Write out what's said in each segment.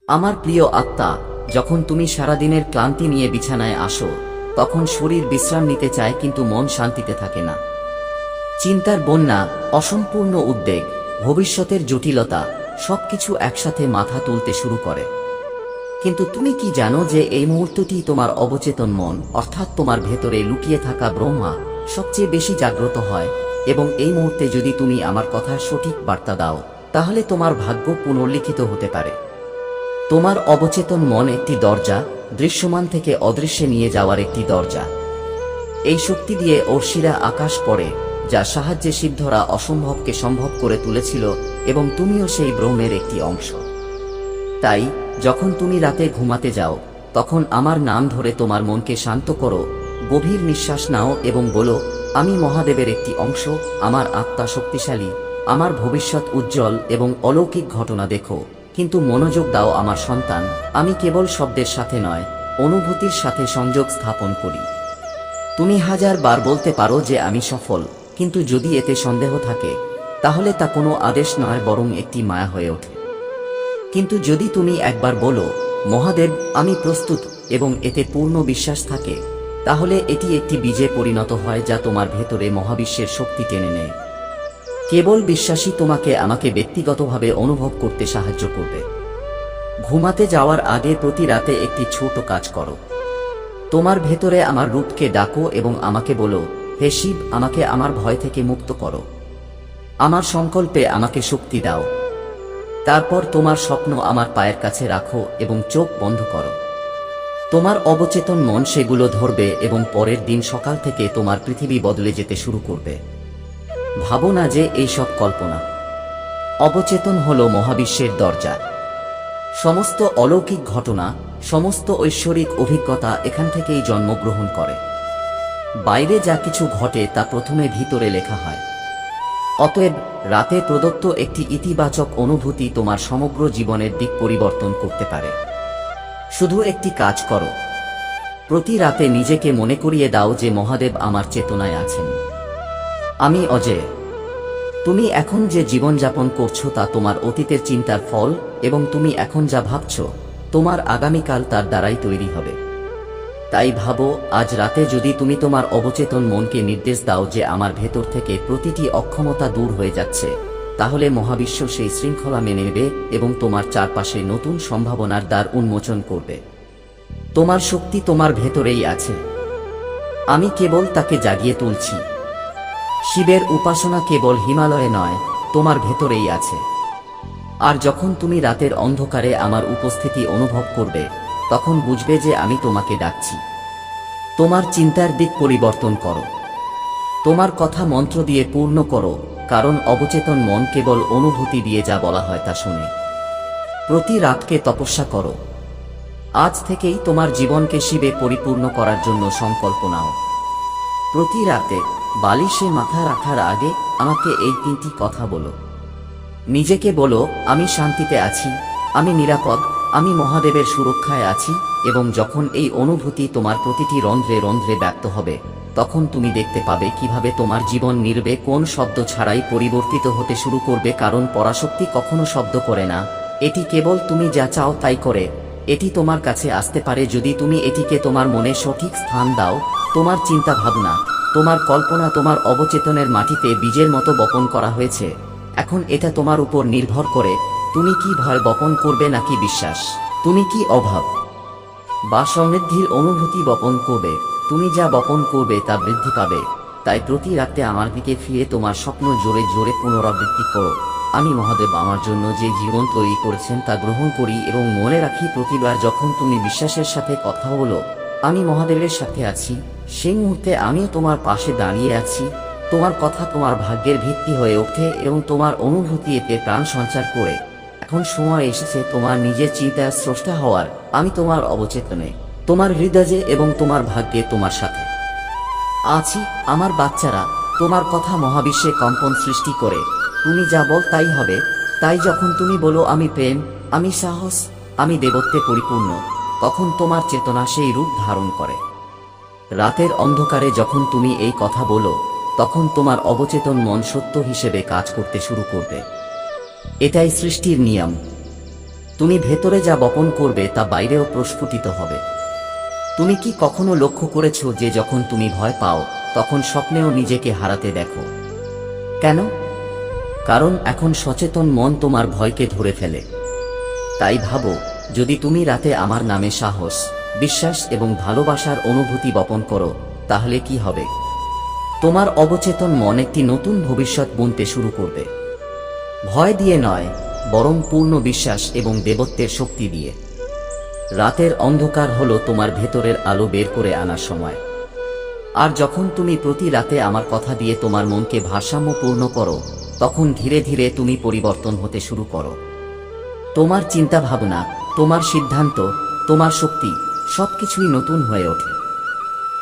আমার প্রিয় আত্মা, যখন তুমি সারাদিনের ক্লান্তি নিয়ে বিছানায় আসো, তখন শরীর বিশ্রাম নিতে চায় কিন্তু মন শান্তিতে থাকে না। চিন্তার বন্যা, অসম্পূর্ণ উদ্বেগ, ভবিষ্যতের জটিলতা সবকিছু একসাথে মাথা তুলতে শুরু করে। কিন্তু তুমি কি জানো যে এই মুহূর্তটি তোমার অবচেতন মন, অর্থাৎ তোমার ভেতরে লুকিয়ে থাকা ব্রহ্মা সবচেয়ে বেশি জাগ্রত হয়, এবং এই মুহূর্তে যদি তুমি আমার কথার সঠিক বার্তা দাও, তাহলে তোমার ভাগ্য পুনর্লিখিত হতে পারে। তোমার অবচেতন মন একটি দরজা, দৃশ্যমান থেকে অদৃশ্যে নিয়ে যাওয়ার একটি দরজা। এই শক্তি দিয়ে অর্শিরা আকাশ পড়ে, যার সাহায্যে সিদ্ধরা অসম্ভবকে সম্ভব করে তুলেছিল, এবং তুমিও সেই ব্রহ্মের একটি অংশ। তাই যখন তুমি রাতে ঘুমাতে যাও, তখন আমার নাম ধরে তোমার মনকে শান্ত করো, গভীর নিঃশ্বাস নাও এবং বলো, আমি মহাদেবের একটি অংশ, আমার আত্মা শক্তিশালী, আমার ভবিষ্যৎ উজ্জ্বল এবং অলৌকিক ঘটনা দেখো। কিন্তু মনোযোগ দাও আমার সন্তান, আমি কেবল শব্দের সাথে নয়, অনুভূতির সাথে সংযোগ স্থাপন করি। তুমি 1000 বার বলতে পারো যে আমি সফল, কিন্তু যদি এতে সন্দেহ থাকে, তাহলে তা কোনো আদেশ নয়, বরং একটি মায়া হয়ে ওঠে। কিন্তু যদি তুমি একবার বলো, মহাদেব আমি প্রস্তুত, এবং এতে পূর্ণ বিশ্বাস থাকে, তাহলে এটি একটি বীজে পরিণত হয় যা তোমার ভেতরে মহাবিশ্বের শক্তি টেনে নেয়। কেবল বিশ্বাসই তোমাকে আমাকে ব্যক্তিগতভাবে অনুভব করতে সাহায্য করবে। ঘুমাতে যাওয়ার আগে প্রতি রাতে একটি ছোট কাজ করো। তোমার ভেতরে আমার রূপকে ডাকো এবং আমাকে বলো, হে শিব, আমাকে আমার ভয় থেকে মুক্ত করো, আমার সংকল্পে আমাকে শক্তি দাও। তারপর তোমার স্বপ্ন আমার পায়ের কাছে রাখো এবং চোখ বন্ধ করো। তোমার অবচেতন মন সেগুলো ধরবে এবং পরের দিন সকাল থেকে তোমার পৃথিবী বদলে যেতে শুরু করবে। ভাবো না যে এই সব কল্পনা। অবচেতন হলো মহাবিশ্বের দরজা। সমস্ত অলৌকিক ঘটনা, সমস্ত ঐশ্বরিক অভিজ্ঞতা এখান থেকেই জন্মগ্রহণ করে। বাইরে যা কিছু ঘটে তা প্রথমে ভিতরে লেখা হয়। অতএব রাতে প্রদত্ত একটি ইতিবাচক অনুভূতি তোমার সমগ্র জীবনের দিক পরিবর্তন করতে পারে। শুধু একটি কাজ করো, প্রতি রাতে নিজেকে মনে করিয়ে দাও যে মহাদেব আমার চেতনায় আছেন, আমি অজেয়। তুমি এখন যে জীবনযাপন করছো তা তোমার অতীতের চিন্তার ফল, এবং তুমি এখন যা ভাবছো, তোমার আগামীকাল তার দ্বারাই তৈরি হবে। তাই ভাবো, আজ রাতে যদি তুমি তোমার অবচেতন মনকে নির্দেশ দাও যে আমার ভেতর থেকে প্রতিটি অক্ষমতা দূর হয়ে যাচ্ছে, তাহলে মহাবিশ্ব সেই শৃঙ্খলা মেনে নেবে এবং তোমার চারপাশে নতুন সম্ভাবনার দ্বার উন্মোচন করবে। তোমার শক্তি তোমার ভেতরেই আছে, আমি কেবল তাকে জাগিয়ে তুলছি। শিবের উপাসনা কেবল হিমালয়ে নয়, তোমার ভেতরেই আছে। আর যখন তুমি রাতের অন্ধকারে আমার উপস্থিতি অনুভব করবে, তখন বুঝবে যে আমি তোমাকে ডাকছি। তোমার চিন্তার দিক পরিবর্তন করো, তোমার কথা মন্ত্র দিয়ে পূর্ণ করো, কারণ অবচেতন মন কেবল অনুভূতি দিয়ে যা বলা হয় তা শোনে। প্রতি রাতকে তপস্যা করো। আজ থেকেই তোমার জীবনকে শিবে পরিপূর্ণ করার জন্য সংকল্প নাও। প্রতি রাতে বালিশে মাথা রাখার আগে আমাকে এই 3টি কথা বলো। নিজেকে বলো, আমি শান্তিতে আছি, আমি নিরাপদ, আমি মহাদেবের সুরক্ষায় আছি। এবং যখন এই অনুভূতি তোমার প্রতিটি রন্ধ্রে রন্ধ্রে ব্যক্ত হবে, তখন তুমি দেখতে পাবে কিভাবে তোমার জীবন নির্বে কোন শব্দ ছাড়াই পরিবর্তিত হতে শুরু করবে। কারণ পরাশক্তি কখনো শব্দ করে না, এটি কেবল তুমি যা চাও তাই করে। এটি তোমার কাছে আসতে পারে যদি তুমি এটিকে তোমার মনে সঠিক স্থান দাও। তোমার চিন্তা ভাবনা, তোমার কল্পনা তোমার অবচেতনের মাটিতে বীজের মতো বপন করা হয়েছে। এখন এটা তোমার উপর নির্ভর করে, তুমি কি ভয় বপন করবে নাকি বিশ্বাস। তুমি কি অভাব বা সমৃদ্ধির অনুভূতি বপন করবে। তুমি যা বপন করবে তা বৃদ্ধি পাবে। তাই প্রতি রাতে আমার দিকে ফিরে তোমার স্বপ্ন জোরে জোরে পুনরাবৃত্তি করো। আমি মহাদেব আমার জন্য যে জীবন তৈরি করেছেন তা গ্রহণ করি, এবং মনে রাখি প্রতিবার যখন তুমি বিশ্বাসের সাথে কথা বলো, আমি মহাদেবের সাথে আছি, সেই মুহূর্তে আমিও তোমার পাশে দাঁড়িয়ে আছি। তোমার কথা তোমার ভাগ্যের ভিত্তি হয়ে ওঠে এবং তোমার অনুভূতি এতে প্রাণ সঞ্চার করে। এখন সময় এসেছে তোমার নিজের চিন্তার স্রষ্টা হওয়ার। আমি তোমার অবচেতনে, তোমার হৃদয়ে এবং তোমার ভাগ্যে তোমার সাথে আছি। আমার বাচ্চারা, তোমার কথা মহাবিশ্বে কম্পন সৃষ্টি করে। তুমি যা বল তাই হবে। তাই যখন তুমি বলো আমি প্রেম, আমি সাহস, আমি দেবত্বে পরিপূর্ণ, তখন তোমার চেতনা সেই রূপ ধারণ করে। রাতের অন্ধকারে যখন তুমি এই কথা বলো, তখন তোমার অবচেতন মন সত্য হিসেবে কাজ করতে শুরু করবে। এটাই সৃষ্টির নিয়ম। তুমি ভেতরে যা বপন করবে তা বাইরেও প্রস্ফুটিত হবে। তুমি কি কখনো লক্ষ্য করেছো যে যখন তুমি ভয় পাও তখন স্বপ্নেও নিজেকে হারাতে দেখো? কেন? কারণ এখন সচেতন মন তোমার ভয়কে ধরে ফেলে। তাই ভাবো, যদি তুমি রাতে আমার নামে সাহস, বিশ্বাস এবং ভালোবাসার অনুভূতি বপন করো, তাহলে কি হবে? তোমার অবচেতন মন একটি নতুন ভবিষ্যৎ বুনতে শুরু করবে। ভয় দিয়ে নয়, বরং পূর্ণ বিশ্বাস এবং দেবত্বের শক্তি দিয়ে। রাতের অন্ধকার হলো তোমার ভেতরের আলো বের করে আনার সময়। আর যখন তুমি প্রতি রাতে আমার কথা দিয়ে তোমার মনকে ভারসাম্যপূর্ণ করো, তখন ধীরে ধীরে তুমি পরিবর্তন হতে শুরু করো। তোমার চিন্তা ভাবনা, তোমার সিদ্ধান্ত, তোমার শক্তি সবকিছুই নতুন হয়ে ওঠে।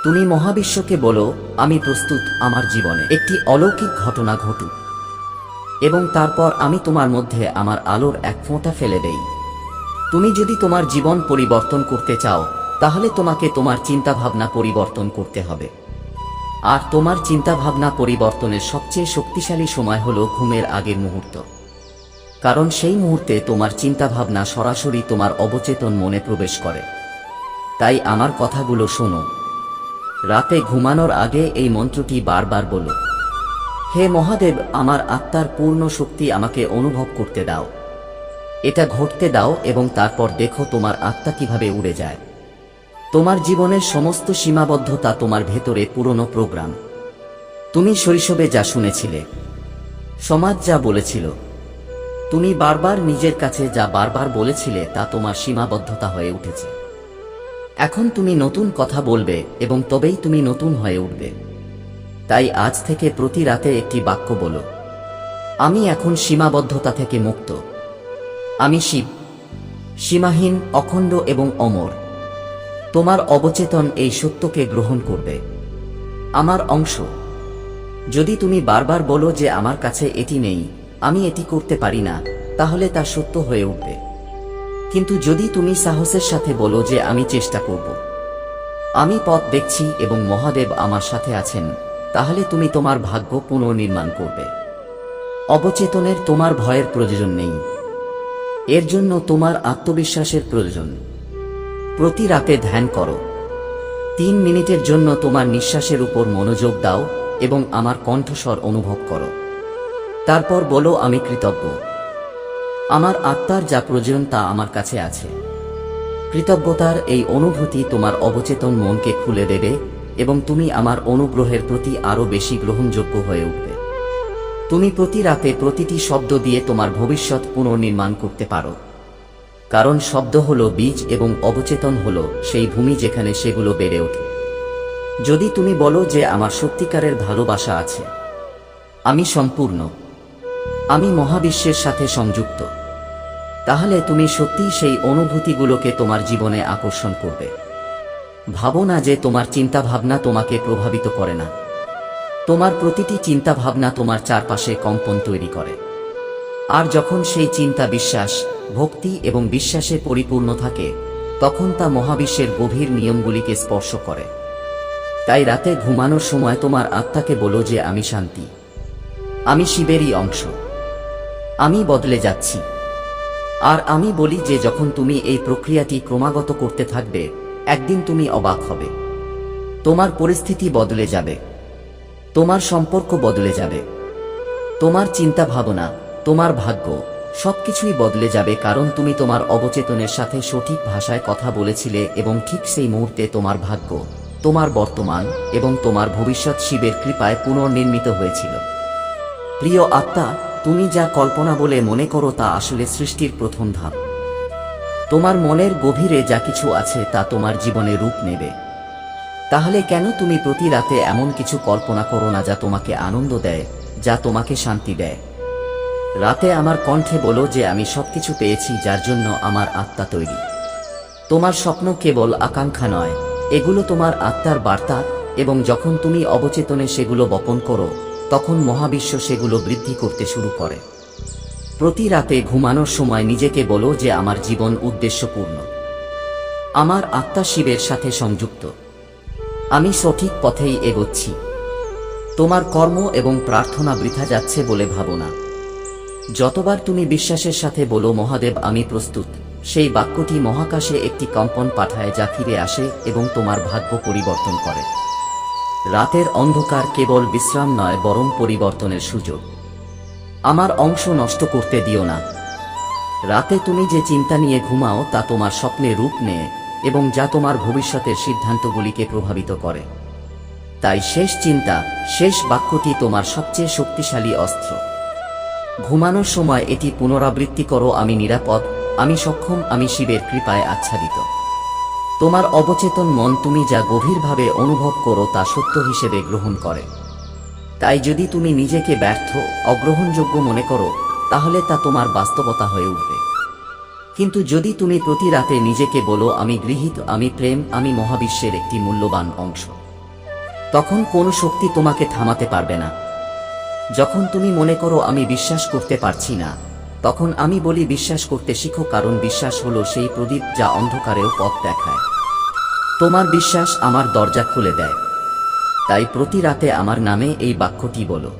তুমি মহাবিশ্বকে বলো, আমি প্রস্তুত আমার জীবনে একটি অলৌকিক ঘটনা ঘটুক, এবং তারপর আমি তোমার মধ্যে আমার আলোর এক ফোঁটা ফেলে দেই। তুমি যদি তোমার জীবন পরিবর্তন করতে চাও, তাহলে তোমাকে তোমার চিন্তাভাবনা পরিবর্তন করতে হবে। আর তোমার চিন্তাভাবনা পরিবর্তনের সবচেয়ে শক্তিশালী সময় হলো ঘুমের আগের মুহূর্ত। কারণ সেই মুহূর্তে তোমার চিন্তাভাবনা সরাসরি তোমার অবচেতন মনে প্রবেশ করে। তাই আমার কথাগুলো শোনো। রাতে ঘুমানোর আগে এই মন্ত্রটি বারবার বলো, হে মহাদেব, আমার আত্মার পূর্ণ শক্তি আমাকে অনুভব করতে দাও। এটা ঘটতে দাও এবং তারপর দেখো তোমার আত্মা কিভাবে উড়ে যায়। তোমার জীবনের সমস্ত সীমাবদ্ধতা তোমার ভেতরে পুরনো প্রোগ্রাম। তুমি শৈশবে যা শুনেছিলে, সমাজ যা বলেছিল, তুমি বারবার নিজের কাছে যা বারবার বলেছিলে, তা তোমার সীমাবদ্ধতা হয়ে উঠেছে। এখন তুমি নতুন কথা বলবে এবং তবেই তুমি নতুন হয়ে উঠবে। তাই আজ থেকে প্রতি রাতে একটি বাক্য বলো, আমি এখন সীমাবদ্ধতা থেকে মুক্ত। আমি শিব, সীমাহীন, অখণ্ড এবং অমর। তোমার অবচেতন এই সত্যকে গ্রহণ করবে। আমার অংশ। যদি তুমি বারবার বলো যে আমার কাছে এটি নেই, আমি এটি করতে পারি না, তাহলে তা সত্য হয়ে উঠবে। কিন্তু যদি তুমি সাহসের সাথে বলো যে আমি চেষ্টা করব, আমি পথ দেখছি এবং মহাদেব আমার সাথে আছেন, তাহলে তুমি তোমার ভাগ্য পুনর্নির্মাণ করবে। অবচেতনের তোমার ভয়ের প্রয়োজন নেই, এর জন্য তোমার আত্মবিশ্বাসের প্রয়োজন। প্রতি রাতে ধ্যান করো। 3 মিনিটের জন্য তোমার নিঃশ্বাসের উপর মনোযোগ দাও এবং আমার কণ্ঠস্বর অনুভব করো। তারপর বলো, আমি কৃতজ্ঞ। আমার আত্মার যা প্রয়োজন তা আমার কাছে আছে। কৃতজ্ঞতার এই অনুভূতি তোমার অবচেতন মনকে খুলে দেবে এবং তুমি আমার অনুগ্রহের প্রতি আরও বেশি গ্রহণযোগ্য হয়ে উঠবে। তুমি প্রতি রাতে প্রতিটি শব্দ দিয়ে তোমার ভবিষ্যৎ পুনর্নির্মাণ করতে পারো। কারণ শব্দ হলো বীজ এবং অবচেতন হলো সেই ভূমি যেখানে সেগুলো বেড়ে ওঠে। যদি তুমি বলো যে আমার সত্যিকারের ভালোবাসা আছে, আমি সম্পূর্ণ, আমি মহাবিশ্বের সাথে সংযুক্ত, তাহলে তুমি সত্যিই সেই অনুভূতিগুলোকে তোমার জীবনে আকর্ষণ করবে। ভাবো না যে তোমার চিন্তাভাবনা তোমাকে প্রভাবিত করে না। তোমার প্রতিটি চিন্তাভাবনা তোমার চারপাশে কম্পন তৈরি করে। আর যখন সেই চিন্তা বিশ্বাস, ভক্তি এবং বিশ্বাসে পরিপূর্ণ থাকে, তখন তা মহাবিশ্বের গভীর নিয়মগুলিকে স্পর্শ করে। তাই রাতে ঘুমানোর সময় তোমার আত্মাকে বলো যে আমি শান্তি, আমি শিবেরই অংশ, আমি বদলে যাচ্ছি। আর আমি বলি যে যখন তুমি এই প্রক্রিয়াটি ক্রমাগত করতে থাকবে, একদিন তুমি অবাক হবে। তোমার পরিস্থিতি বদলে যাবে, তোমার সম্পর্ক বদলে যাবে, তোমার চিন্তা ভাবনা, তোমার ভাগ্য সবকিছুই বদলে যাবে। কারণ তুমি তোমার অবচেতনের সাথে সঠিক ভাষায় কথা বলেছিলে এবং ঠিক সেই মুহূর্তে তোমার ভাগ্য, তোমার বর্তমান এবং তোমার ভবিষ্যৎ শিবের কৃপায় পুনর্নির্মিত হয়েছিল। প্রিয় আত্মা, তুমি যা কল্পনা বলে মনে করো তা আসলে সৃষ্টির প্রথম ধাপ। তোমার মনের গভীরে যা কিছু আছে তা তোমার জীবনে রূপ নেবে। তাহলে কেন তুমি প্রতি রাতে এমন কিছু কল্পনা করো না যা তোমাকে আনন্দ দেয়, যা তোমাকে শান্তি দেয়? রাতে আমার কণ্ঠে বলো যে আমি সবকিছু পেয়েছি যার জন্য আমার আত্মা তৈরি। তোমার স্বপ্ন কেবল আকাঙ্ক্ষা নয়, এগুলো তোমার আত্মার বার্তা, এবং যখন তুমি অবচেতনে সেগুলো বপন করো, তখন মহাবিশ্ব সেগুলো বৃদ্ধি করতে শুরু করে। প্রতি রাতে ঘুমানোর সময় নিজেকে বলো যে আমার জীবন উদ্দেশ্যপূর্ণ, আমার আত্মা শিবের সাথে সংযুক্ত, আমি সঠিক পথেই এগোচ্ছি। তোমার কর্ম এবং প্রার্থনা বৃথা যাচ্ছে বলে ভাবো না। যতবার তুমি বিশ্বাসের সাথে বলো মহাদেব আমি প্রস্তুত, সেই বাক্যটি মহাকাশে একটি কম্পন পাঠায় যা ফিরে আসে এবং তোমার ভাগ্য পরিবর্তন করে। রাতের অন্ধকার কেবল বিশ্রাম নয়, বরং পরিবর্তনের সুযোগ। আমার অংশ নষ্ট করতে দিও না। রাতে তুমি যে চিন্তা নিয়ে ঘুমাও তা তোমার স্বপ্নে রূপ নেয় এবং যা তোমার ভবিষ্যতের সিদ্ধান্তগুলিকে প্রভাবিত করে। তাই শেষ চিন্তা, শেষ বাক্যটি তোমার সবচেয়ে শক্তিশালী অস্ত্র। ঘুমানোর সময় এটি পুনরাবৃত্তি করো, আমি নিরাপদ, আমি সক্ষম, আমি শিবের কৃপায় আচ্ছাদিত। তোমার অবচেতন মন তুমি যা গভীরভাবে অনুভব করো তা সত্য হিসেবে গ্রহণ করে। তাই যদি তুমি নিজেকে ব্যর্থ, অগ্রহণযোগ্য মনে করো, তাহলে তা তোমার বাস্তবতা হয়ে উঠবে। কিন্তু যদি তুমি প্রতি রাতে নিজেকে বলো, আমি গৃহীত, আমি প্রেম, আমি মহাবিশ্বের একটি মূল্যবান অংশ, তখন কোন শক্তি তোমাকে থামাতে পারবে না। যখন তুমি মনে করো আমি বিশ্বাস করতে পারছি না, তখন আমি বলি বিশ্বাস করতে শিখো, কারণ বিশ্বাস হলো সেই প্রদীপ যা অন্ধকারেও পথ দেখায়। তোমার বিশ্বাস আমার দরজা খুলে দেয়। তাই প্রতি রাতে আমার নামে এই বাক্যটি বলো,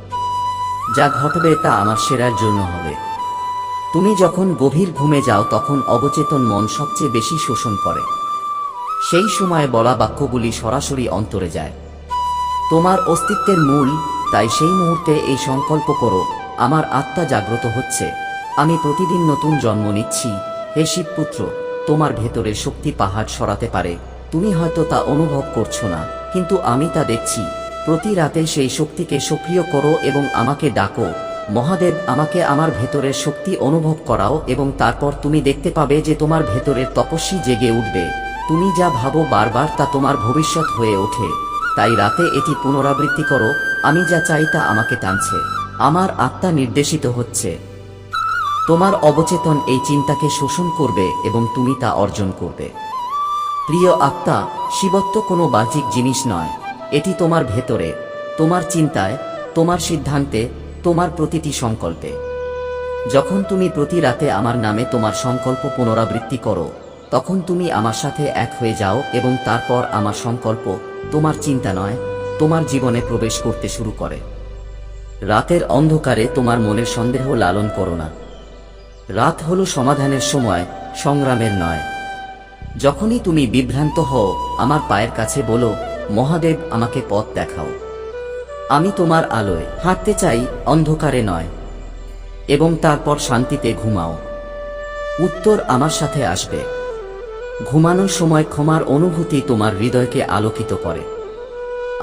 যা ঘটবে তা আমার সেরার জন্য হবে। তুমি যখন গভীর ঘুমে যাও তখন অবচেতন মন সবচেয়ে বেশি শোষণ করে। সেই সময় বলা বাক্যগুলি সরাসরি অন্তরে যায়, তোমার অস্তিত্বের মূল। তাই সেই মুহূর্তে এই সংকল্প করো, আমার আত্মা জাগ্রত হচ্ছে, আমি প্রতিদিন নতুন জন্ম নিচ্ছি। হে শিবপুত্র, তোমার ভেতরের শক্তি পাহাড় সরাতে পারে। তুমি হয়তো তা অনুভব করছো না, কিন্তু আমি তা দেখছি। প্রতি রাতে সেই শক্তিকে সক্রিয় করো এবং আমাকে ডাকো, মহাদেব, আমাকে আমার ভেতরের শক্তি অনুভব করাও, এবং তারপর তুমি দেখতে পাবে যে তোমার ভেতরের তপস্বী জেগে উঠবে। তুমি যা ভাবো বারবার তা তোমার ভবিষ্যৎ হয়ে ওঠে। তাই রাতে এটি পুনরাবৃত্তি করো, আমি যা চাই তা আমাকে টানছে, আমার আত্মা নির্দেশিত হচ্ছে। তোমার অবচেতন এই চিন্তাকে শোষণ করবে এবং তুমি তা অর্জন করবে। প্রিয় আত্মা, শিবত্ব কোনো বাহ্যিক জিনিস নয়, এটি তোমার ভেতরে, তোমার চিন্তায়, তোমার সিদ্ধান্তে, তোমার প্রতিটি সংকল্পে। যখন তুমি প্রতি রাতে আমার নামে তোমার সংকল্প পুনরাবৃত্তি করো, তখন তুমি আমার সাথে এক হয়ে যাও এবং তারপর আমার সংকল্প, তোমার চিন্তা নয়, তোমার জীবনে প্রবেশ করতে শুরু করে। রাতের অন্ধকারে তোমার মনের সন্দেহ লালন করো না। রাত হলো সমাধানের সময়, সংগ্রামের নয়। যখনই তুমি বিভ্রান্ত হও, আমার পায়ের কাছে বলো, মহাদেব, আমাকে পথ দেখাও, আমি তোমার আলোয় হাঁটতে চাই, অন্ধকারে নয়। এবং তারপর শান্তিতে ঘুমাও। উত্তর আমার সাথে আসবে। ঘুমানোর সময় ক্ষমার অনুভূতি তোমার হৃদয়কে আলোকিত করে।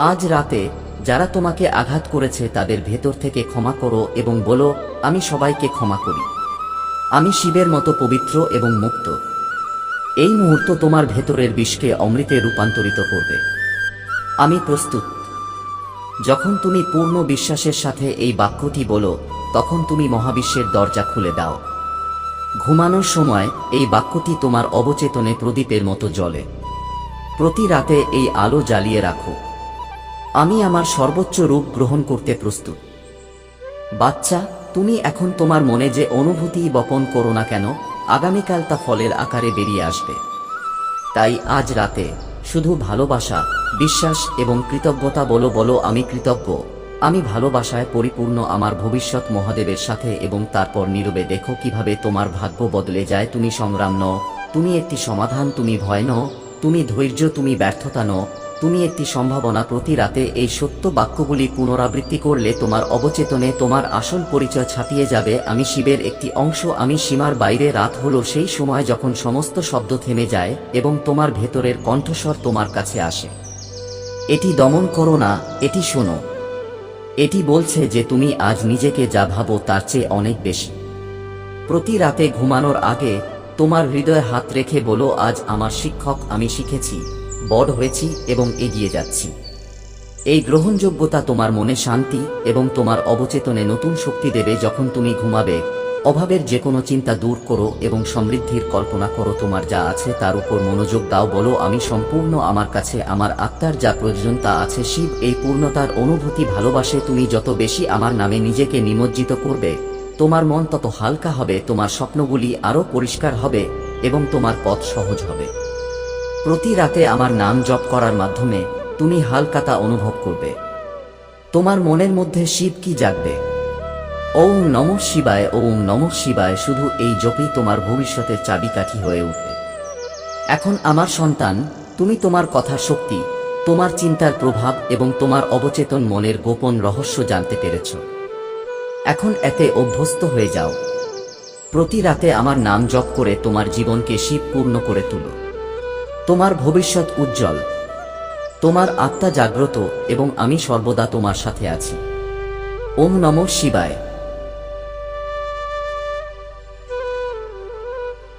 আজ রাতে যারা তোমাকে আঘাত করেছে তাদের ভেতর থেকে ক্ষমা করো এবং বলো, আমি সবাইকে ক্ষমা করি, আমি শিবের মতো পবিত্র এবং মুক্ত। এই মুহূর্ত তোমার ভেতরের বিষকে অমৃতে রূপান্তরিত করবে। আমি প্রস্তুত। যখন তুমি পূর্ণ বিশ্বাসের সাথে এই বাক্যটি বলো, তখন তুমি মহাবিশ্বের দরজা খুলে দাও। ঘুমানোর সময় এই বাক্যটি তোমার অবচেতনে প্রদীপের মতো জ্বলে। প্রতি রাতে এই আলো জ্বালিয়ে রাখো, আমি আমার সর্বোচ্চ রূপ গ্রহণ করতে প্রস্তুত। বাচ্চা, তুমি এখন তোমার মনে যে অনুভূতি বপন করো না কেন, আগামীকাল তা ফলের আকারে বেরিয়ে আসবে। তাই আজ রাতে শুধু ভালোবাসা, বিশ্বাস এবং কৃতজ্ঞতা বলো, বলো, আমি কৃতজ্ঞ, আমি ভালোবাসায় পরিপূর্ণ, আমার ভবিষ্যৎ মহাদেবের সাথে। এবং তারপর নীরবে দেখো কিভাবে তোমার ভাগ্য বদলে যায়। তুমি সংগ্রাম নও, তুমি একটি সমাধান, তুমি ভয় নও, তুমি ধৈর্য, তুমি ব্যর্থতা নও, তুমি একটি সম্ভাবনা। প্রতি রাতে এই সত্য বাক্যগুলি পুনরাবৃত্তি করলে তোমার অবচেতনে তোমার আসল পরিচয় ছাপিয়ে যাবে। আমি শিবের একটি অংশ, আমি সীমার বাইরে। রাত হলো সেই সময় যখন সমস্ত শব্দ থেমে যায় এবং তোমার ভেতরের কণ্ঠস্বর তোমার কাছে আসে। এটি দমন করো না, এটি শোনো। এটি বলছে যে তুমি আজ নিজেকে যা ভাবো তার চেয়ে অনেক বেশি। প্রতি রাতে ঘুমানোর আগে তোমার হৃদয়ে হাত রেখে বলো, আজ আমার শিক্ষক, আমি শিখেছি, বড় হয়েছি এবং এগিয়ে যাচ্ছি। এই গ্রহণযোগ্যতা তোমার মনে শান্তি এবং তোমার অবচেতনে নতুন শক্তি দেবে। যখন তুমি ঘুমাবে, অভাবের যে কোনো চিন্তা দূর করো এবং সমৃদ্ধির কল্পনা করো। তোমার যা আছে তার উপর মনোযোগ দাও। বলো, আমি সম্পূর্ণ, আমার কাছে আমার আত্মার যা প্রয়োজন তা আছে। শিব এই পূর্ণতার অনুভূতি ভালোবাসে। তুমি যত বেশি আমার নামে নিজেকে নিমজ্জিত করবে, তোমার মন তত হালকা হবে, তোমার স্বপ্নগুলি আরও পরিষ্কার হবে এবং তোমার পথ সহজ হবে। প্রতি রাতে আমার নাম জপ করার মাধ্যমে তুমি হালকাতা অনুভব করবে। তোমার মনের মধ্যে শিব কি জাগবে, ওম নমঃ শিবায়, ওম নমঃ শিবায়, শুধু এই জপই তোমার ভবিষ্যতের চাবিকাঠি হয়ে উঠবে। এখন আমার সন্তান, তুমি তোমার কথার শক্তি, তোমার চিন্তার প্রভাব এবং তোমার অবচেতন মনের গোপন রহস্য জানতে পেরেছ। এখন এতে অভ্যস্ত হয়ে যাও। প্রতি রাতে আমার নাম জপ করে তোমার জীবনকে শিবপূর্ণ করে তুলো। তোমার ভবিষ্যৎ উজ্জ্বল, তোমার আত্মা জাগ্রত এবং আমি সর্বদা তোমার সাথে আছি। ওম নমঃ শিবায়।